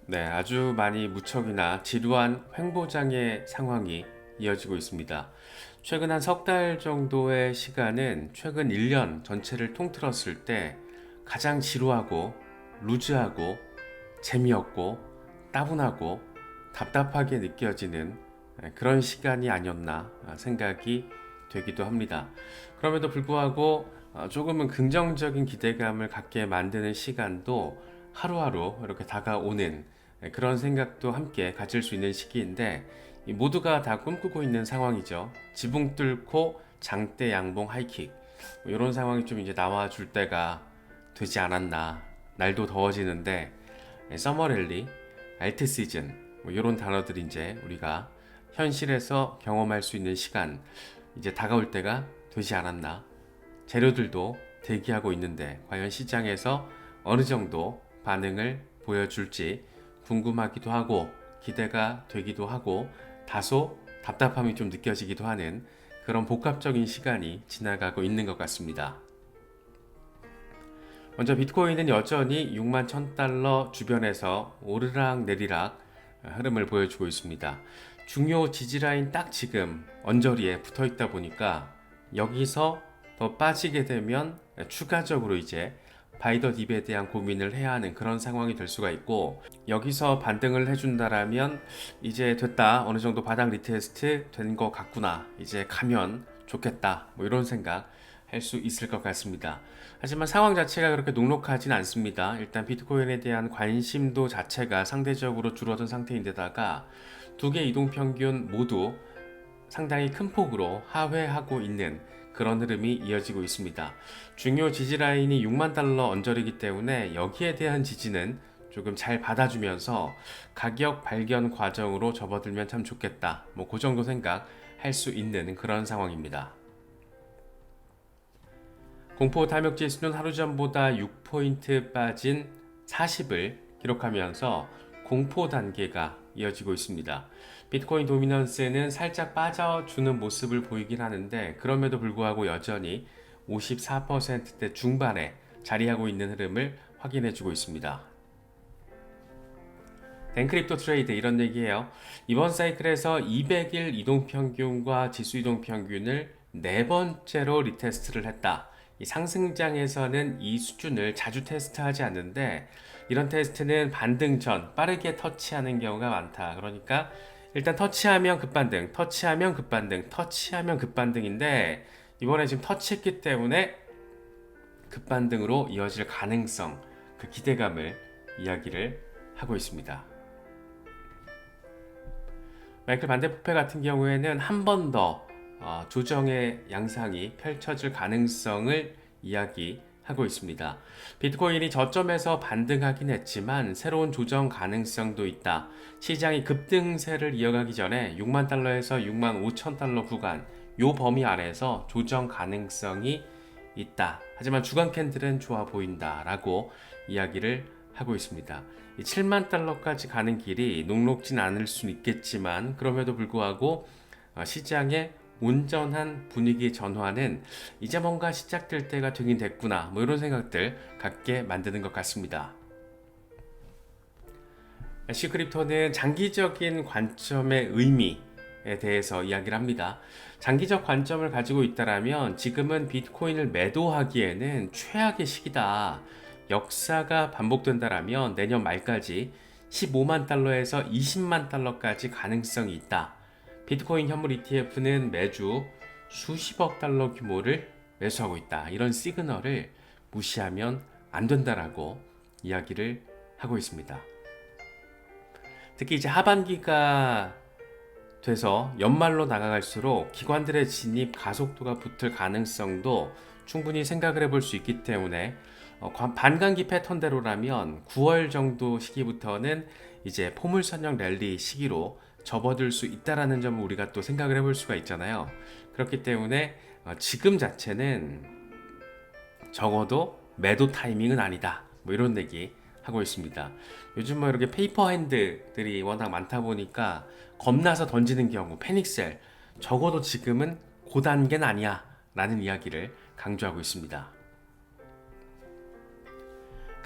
네, 아주 많이 무척이나 지루한 횡보장의 상황이 이어지고 있습니다. 최근 한 석 달 정도의 시간은 최근 1년 전체를 통틀었을 때 가장 지루하고 루즈하고 재미없고 따분하고 답답하게 느껴지는 그런 시간이 아니었나 생각이 되기도 합니다. 그럼에도 불구하고 조금은 긍정적인 기대감을 갖게 만드는 시간도 하루하루 이렇게 다가오는 그런 생각도 함께 가질 수 있는 시기인데 이 모두가 다 꿈꾸고 있는 상황이죠. 지붕 뚫고 장대 양봉 하이킥 이런 상황이 좀 이제 나와줄 때가 되지 않았나. 날도 더워지는데 서머랠리, 알트 시즌 이런 단어들이 이제 우리가 현실에서 경험할 수 있는 시간 이제 다가올 때가 되지 않았나. 재료들도 대기하고 있는데 과연 시장에서 어느 정도 반응을 보여줄지 궁금하기도 하고 기대가 되기도 하고 다소 답답함이 좀 느껴지기도 하는 그런 복합적인 시간이 지나가고 있는 것 같습니다. 먼저 비트코인은 여전히 6만 1000달러 주변에서 오르락 내리락 흐름을 보여주고 있습니다. 중요 지지라인 딱 지금 언저리에 붙어 있다 보니까 여기서 더 빠지게 되면 추가적으로 이제 바이더 딥에 대한 고민을 해야 하는 그런 상황이 될 수가 있고, 여기서 반등을 해준다라면 이제 됐다, 어느 정도 바닥 리테스트 된 것 같구나, 이제 가면 좋겠다, 뭐 이런 생각 할 수 있을 것 같습니다. 하지만 상황 자체가 그렇게 녹록하진 않습니다. 일단 비트코인에 대한 관심도 자체가 상대적으로 줄어든 상태인데다가 두 개 이동평균 모두 상당히 큰 폭으로 하회하고 있는 그런 흐름이 이어지고 있습니다. 중요 지지 라인이 6만 달러 언저리이기 때문에 여기에 대한 지지는 조금 잘 받아주면서 가격 발견 과정으로 접어들면 참 좋겠다. 뭐 그 정도 생각 할 수 있는 그런 상황입니다. 공포 탐욕 지수는 하루 전보다 6포인트 빠진 40을 기록하면서 공포 단계가 이어지고 있습니다. 비트코인 도미넌스는 살짝 빠져주는 모습을 보이긴 하는데 그럼에도 불구하고 여전히 54%대 중반에 자리하고 있는 흐름을 확인해주고 있습니다. 덴크립토 트레이드 이런 얘기예요. 이번 사이클에서 200일 이동평균과 지수 이동평균을 네 번째로 리테스트를 했다. 이 상승장에서는 이 수준을 자주 테스트하지 않는데 이런 테스트는 반등 전 빠르게 터치하는 경우가 많다. 그러니까 일단 터치하면 급반등, 터치하면 급반등, 터치하면 급반등인데 이번에 지금 터치했기 때문에 급반등으로 이어질 가능성, 그 기대감을 이야기를 하고 있습니다. 마이클 반데포페 같은 경우에는 한 번 더 조정의 양상이 펼쳐질 가능성을 이야기하고 있습니다. 비트코인이 저점에서 반등하긴 했지만 새로운 조정 가능성도 있다. 시장이 급등세를 이어가기 전에 6만 달러에서 6만 5천 달러 구간 요 범위 안에서 조정 가능성이 있다. 하지만 주간 캔들은 좋아 보인다라고 이야기를 하고 있습니다. 7만 달러까지 가는 길이 녹록진 않을 수는 있겠지만 그럼에도 불구하고 시장의 온전한 분위기 전환은 이제 뭔가 시작될 때가 되긴 됐구나, 뭐 이런 생각들 갖게 만드는 것 같습니다. 시크립토는 장기적인 관점의 의미에 대해서 이야기를 합니다. 장기적 관점을 가지고 있다면 지금은 비트코인을 매도하기에는 최악의 시기다. 역사가 반복된다면 내년 말까지 15만 달러에서 20만 달러까지 가능성이 있다. 비트코인 현물 ETF는 매주 수십억 달러 규모를 매수하고 있다. 이런 시그널을 무시하면 안 된다라고 이야기를 하고 있습니다. 특히 이제 하반기가 돼서 연말로 나아갈수록 기관들의 진입 가속도가 붙을 가능성도 충분히 생각을 해볼 수 있기 때문에 반감기 패턴대로라면 9월 정도 시기부터는 이제 포물선형 랠리 시기로 접어들 수 있다라는 점을 우리가 또 생각을 해볼 수가 있잖아요. 그렇기 때문에 지금 자체는 적어도 매도 타이밍은 아니다. 뭐 이런 얘기 하고 있습니다. 요즘 뭐 이렇게 페이퍼 핸드들이 워낙 많다 보니까 겁나서 던지는 경우, 패닉셀, 적어도 지금은 그 단계는 아니야 라는 이야기를 강조하고 있습니다.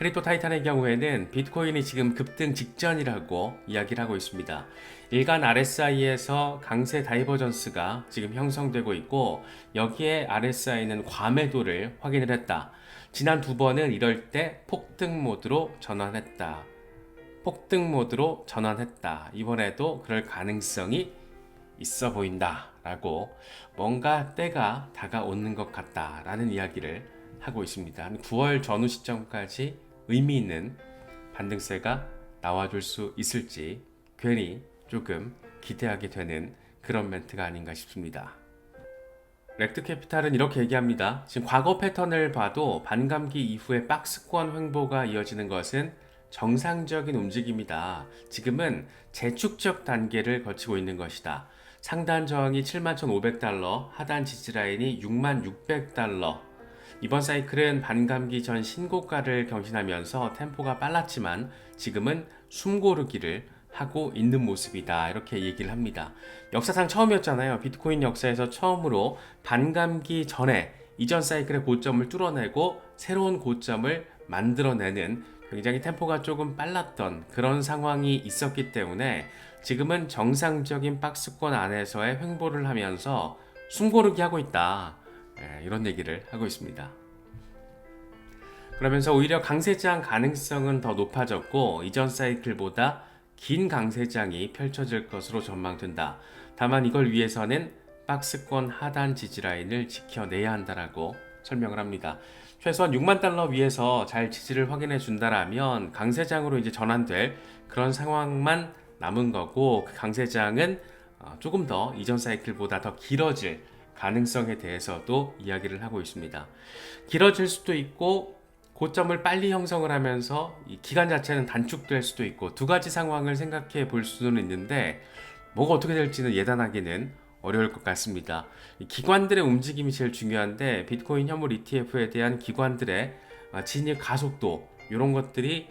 크립토 타이탄의 경우에는 비트코인이 지금 급등 직전이라고 이야기를 하고 있습니다. 일간 RSI에서 강세 다이버전스가 지금 형성되고 있고 여기에 RSI는 과매도를 확인을 했다. 지난 두 번은 이럴 때 폭등 모드로 전환했다. 이번에도 그럴 가능성이 있어 보인다 라고 뭔가 때가 다가오는 것 같다 라는 이야기를 하고 있습니다. 한 9월 전후 시점까지 의미 있는 반등세가 나와줄 수 있을지 괜히 조금 기대하게 되는 그런 멘트가 아닌가 싶습니다. 렉트캐피탈은 이렇게 얘기합니다. 지금 과거 패턴을 봐도 반감기 이후에 박스권 횡보가 이어지는 것은 정상적인 움직임이다. 지금은 재축적 단계를 거치고 있는 것이다. 상단 저항이 71,500달러, 하단 지지라인이 66,600달러. 이번 사이클은 반감기 전 신고가를 경신하면서 템포가 빨랐지만 지금은 숨고르기를 하고 있는 모습이다. 이렇게 얘기를 합니다. 역사상 처음이었잖아요. 비트코인 역사에서 처음으로 반감기 전에 이전 사이클의 고점을 뚫어내고 새로운 고점을 만들어내는 굉장히 템포가 조금 빨랐던 그런 상황이 있었기 때문에 지금은 정상적인 박스권 안에서의 횡보를 하면서 숨고르기 하고 있다. 이런 얘기를 하고 있습니다. 그러면서 오히려 강세장 가능성은 더 높아졌고 이전 사이클보다 긴 강세장이 펼쳐질 것으로 전망된다. 다만 이걸 위해서는 박스권 하단 지지라인을 지켜내야 한다라고 설명을 합니다. 최소한 6만 달러 위에서 잘 지지를 확인해 준다라면 강세장으로 이제 전환될 그런 상황만 남은 거고 그 강세장은 조금 더 이전 사이클보다 더 길어질 가능성에 대해서도 이야기를 하고 있습니다. 길어질 수도 있고 고점을 빨리 형성을 하면서 이 기간 자체는 단축될 수도 있고 두 가지 상황을 생각해 볼 수는 있는데 뭐가 어떻게 될지는 예단하기는 어려울 것 같습니다. 기관들의 움직임이 제일 중요한데 비트코인 현물 ETF에 대한 기관들의 진입 가속도 이런 것들이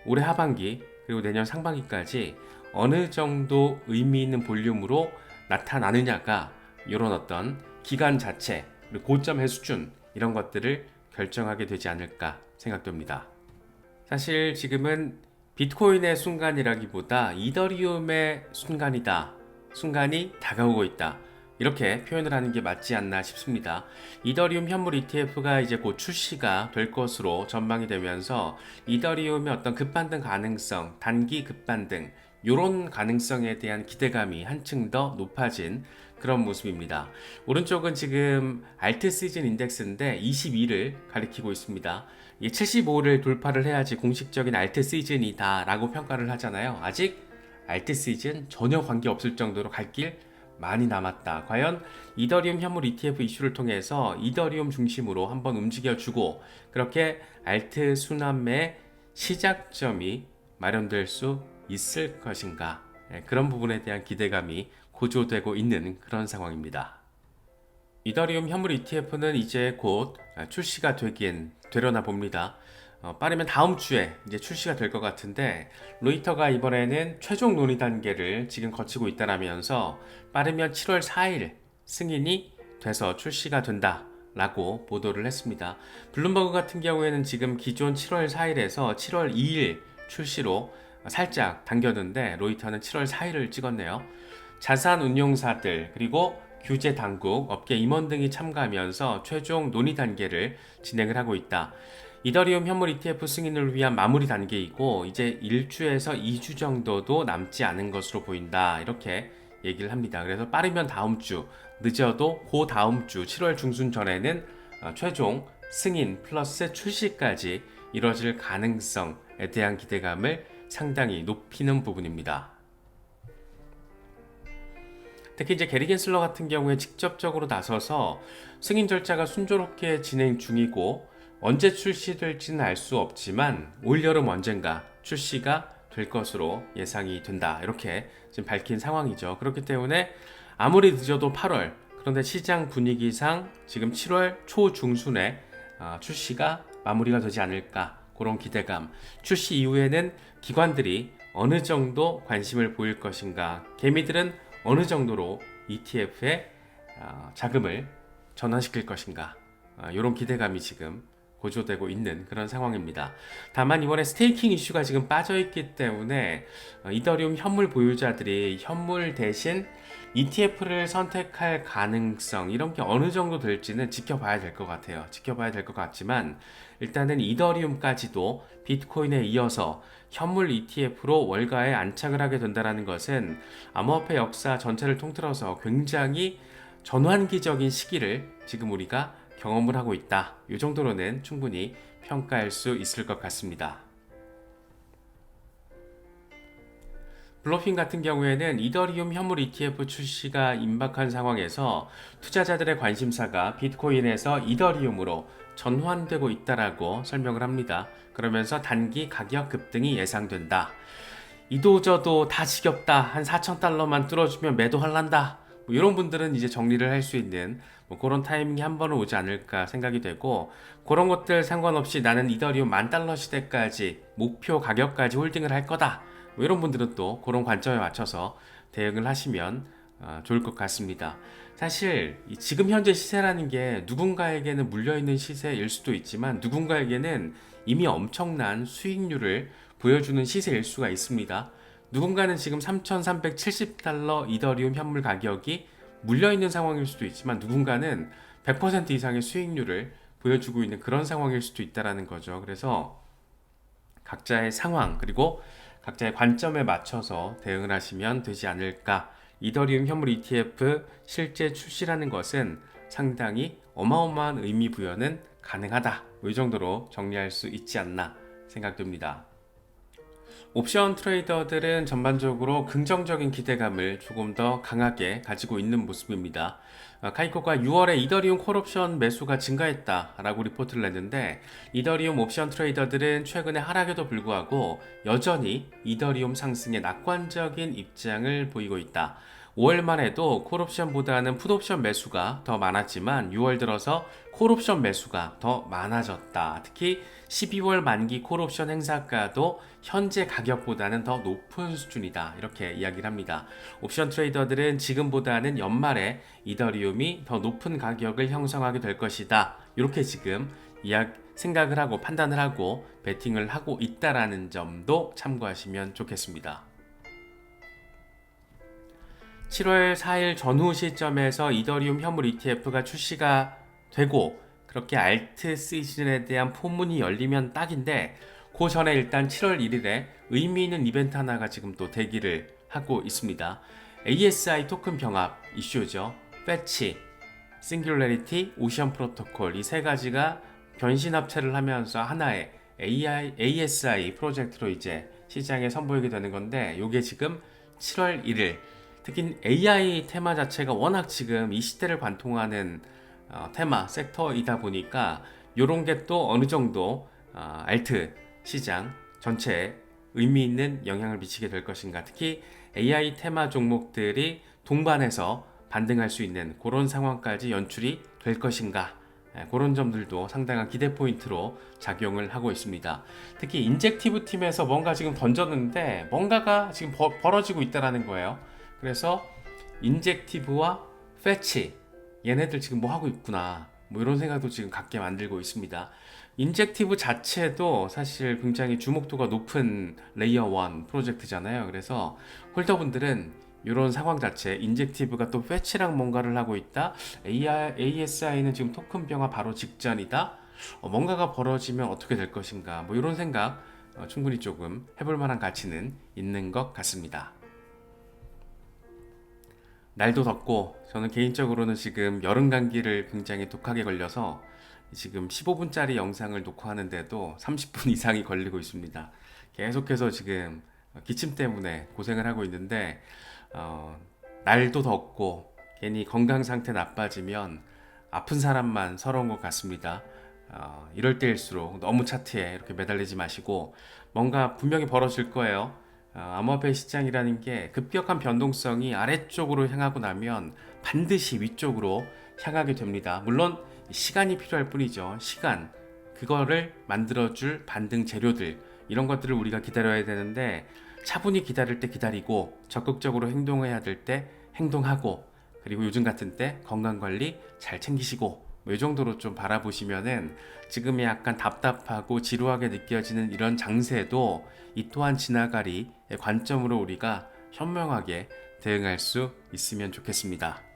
올해 하반기 그리고 내년 상반기까지 어느 정도 의미 있는 볼륨으로 나타나느냐가 이런 어떤 기간 자체 그리고 고점의 수준 이런 것들을 결정하게 되지 않을까 생각됩니다. 사실 지금은 비트코인의 순간이라기보다 이더리움의 순간이다. 순간이 다가오고 있다. 이렇게 표현을 하는 게 맞지 않나 싶습니다. 이더리움 현물 ETF가 이제 곧 출시가 될 것으로 전망이 되면서 이더리움의 어떤 급반등 가능성, 단기 급반등 이런 가능성에 대한 기대감이 한층 더 높아진 그런 모습입니다. 오른쪽은 지금 알트 시즌 인덱스인데 22를 가리키고 있습니다. 이 75를 돌파를 해야지 공식적인 알트 시즌이다 라고 평가를 하잖아요. 아직 알트 시즌 전혀 관계없을 정도로 갈 길 많이 남았다. 과연 이더리움 현물 ETF 이슈를 통해서 이더리움 중심으로 한번 움직여주고 그렇게 알트 순환매의 시작점이 마련될 수 있을 것인가 그런 부분에 대한 기대감이 고조되고 있는 그런 상황입니다. 이더리움 현물 ETF는 이제 곧 출시가 되려나 봅니다. 빠르면 다음 주에 이제 출시가 될 것 같은데 로이터가 이번에는 최종 논의 단계를 지금 거치고 있다라면서 빠르면 7월 4일 승인이 돼서 출시가 된다라고 보도를 했습니다. 블룸버그 같은 경우에는 지금 기존 7월 4일에서 7월 2일 출시로 살짝 당겼는데 로이터는 7월 4일을 찍었네요. 자산 운용사들 그리고 규제 당국, 업계 임원 등이 참가하면서 최종 논의 단계를 진행을 하고 있다. 이더리움 현물 ETF 승인을 위한 마무리 단계이고 이제 1주에서 2주 정도도 남지 않은 것으로 보인다. 이렇게 얘기를 합니다. 그래서 빠르면 다음 주, 늦어도 그 다음 주 7월 중순 전에는 최종 승인 플러스 출시까지 이뤄질 가능성에 대한 기대감을 상당히 높이는 부분입니다. 특히 이제 게리 겐슬러 같은 경우에 직접적으로 나서서 승인 절차가 순조롭게 진행 중이고 언제 출시될지는 알 수 없지만 올여름 언젠가 출시가 될 것으로 예상이 된다. 이렇게 지금 밝힌 상황이죠. 그렇기 때문에 아무리 늦어도 8월 그런데 시장 분위기상 지금 7월 초중순에 출시가 마무리가 되지 않을까 그런 기대감. 출시 이후에는 기관들이 어느 정도 관심을 보일 것인가 개미들은 어느 정도로 ETF에 자금을 전환시킬 것인가 이런 기대감이 지금 보조되고 있는 그런 상황입니다. 다만 이번에 스테이킹 이슈가 지금 빠져있기 때문에 이더리움 현물 보유자들이 현물 대신 ETF를 선택할 가능성 이런 게 어느 정도 될지는 지켜봐야 될 것 같아요. 지켜봐야 될 것 같지만 일단은 이더리움까지도 비트코인에 이어서 현물 ETF로 월가에 안착을 하게 된다는 것은 암호화폐 역사 전체를 통틀어서 굉장히 전환기적인 시기를 지금 우리가 경험을 하고 있다. 이 정도로는 충분히 평가할 수 있을 것 같습니다. 블러핀 같은 경우에는 이더리움 현물 ETF 출시가 임박한 상황에서 투자자들의 관심사가 비트코인에서 이더리움으로 전환되고 있다라고 설명을 합니다. 그러면서 단기 가격 급등이 예상된다. 이도저도 다 지겹다. 한 4,000달러만 뚫어주면 매도할란다. 이런 분들은 이제 정리를 할 수 있는 그런 타이밍이 한 번은 오지 않을까 생각이 되고, 그런 것들 상관없이 나는 이더리움 10,000달러 시대까지 목표 가격까지 홀딩을 할 거다. 이런 분들은 또 그런 관점에 맞춰서 대응을 하시면 좋을 것 같습니다. 사실 지금 현재 시세라는 게 누군가에게는 물려있는 시세일 수도 있지만 누군가에게는 이미 엄청난 수익률을 보여주는 시세일 수가 있습니다. 누군가는 지금 3,370달러 이더리움 현물 가격이 물려있는 상황일 수도 있지만 누군가는 100% 이상의 수익률을 보여주고 있는 그런 상황일 수도 있다는 거죠. 그래서 각자의 상황 그리고 각자의 관점에 맞춰서 대응을 하시면 되지 않을까. 이더리움 현물 ETF 실제 출시라는 것은 상당히 어마어마한 의미 부여는 가능하다. 이 정도로 정리할 수 있지 않나 생각됩니다. 옵션 트레이더들은 전반적으로 긍정적인 기대감을 조금 더 강하게 가지고 있는 모습입니다. 카이코가 6월에 이더리움 콜옵션 매수가 증가했다라고 리포트를 냈는데, 이더리움 옵션 트레이더들은 최근의 하락에도 불구하고 여전히 이더리움 상승에 낙관적인 입장을 보이고 있다. 5월만 해도 콜옵션보다는 풋옵션 매수가 더 많았지만 6월 들어서 콜옵션 매수가 더 많아졌다. 특히 12월 만기 콜옵션 행사가도 현재 가격보다는 더 높은 수준이다. 이렇게 이야기를 합니다. 옵션 트레이더들은 지금보다는 연말에 이더리움이 더 높은 가격을 형성하게 될 것이다. 이렇게 지금 생각을 하고 판단을 하고 베팅을 하고 있다라는 점도 참고하시면 좋겠습니다. 7월 4일 전후 시점에서 이더리움 현물 ETF가 출시가 되고 그렇게 알트 시즌에 대한 포문이 열리면 딱인데, 그 전에 일단 7월 1일에 의미 있는 이벤트 하나가 지금 또 대기를 하고 있습니다. ASI 토큰 병합 이슈죠. 패치, 싱귤레리티, 오션 프로토콜 이 세 가지가 변신 합체를 하면서 하나의 ASI 프로젝트로 이제 시장에 선보이게 되는 건데, 이게 지금 7월 1일 특히 AI 테마 자체가 워낙 지금 이 시대를 관통하는 테마 섹터이다 보니까 이런 게 또 어느 정도 알트 시장 전체에 의미 있는 영향을 미치게 될 것인가, 특히 AI 테마 종목들이 동반해서 반등할 수 있는 그런 상황까지 연출이 될 것인가, 그런 점들도 상당한 기대 포인트로 작용을 하고 있습니다. 특히 인젝티브 팀에서 뭔가 지금 던졌는데 뭔가가 지금 벌어지고 있다는 거예요. 그래서 인젝티브와 패치 얘네들 지금 뭐 하고 있구나, 뭐 이런 생각도 지금 갖게 만들고 있습니다. 인젝티브 자체도 사실 굉장히 주목도가 높은 레이어 1 프로젝트잖아요. 그래서 홀더분들은 이런 상황 자체, 인젝티브가 또 패치랑 뭔가를 하고 있다, ASI는 지금 토큰 병화 바로 직전이다, 뭔가가 벌어지면 어떻게 될 것인가, 뭐 이런 생각 충분히 조금 해볼 만한 가치는 있는 것 같습니다. 날도 덥고 저는 개인적으로는 지금 여름 감기를 굉장히 독하게 걸려서 지금 15분짜리 영상을 녹화하는데도 30분 이상이 걸리고 있습니다. 계속해서 지금 기침 때문에 고생을 하고 있는데, 날도 덥고 괜히 건강 상태 나빠지면 아픈 사람만 서러운 것 같습니다. 이럴 때일수록 너무 차트에 이렇게 매달리지 마시고 뭔가 분명히 벌어질 거예요. 암호화폐 시장이라는 게 급격한 변동성이 아래쪽으로 향하고 나면 반드시 위쪽으로 향하게 됩니다. 물론 시간이 필요할 뿐이죠. 시간, 그거를 만들어줄 반등 재료들, 이런 것들을 우리가 기다려야 되는데, 차분히 기다릴 때 기다리고 적극적으로 행동해야 될 때 행동하고, 그리고 요즘 같은 때 건강관리 잘 챙기시고 뭐이 정도로 좀 바라보시면은 지금이 약간 답답하고 지루하게 느껴지는 이런 장세도 이 또한 지나가리의 관점으로 우리가 현명하게 대응할 수 있으면 좋겠습니다.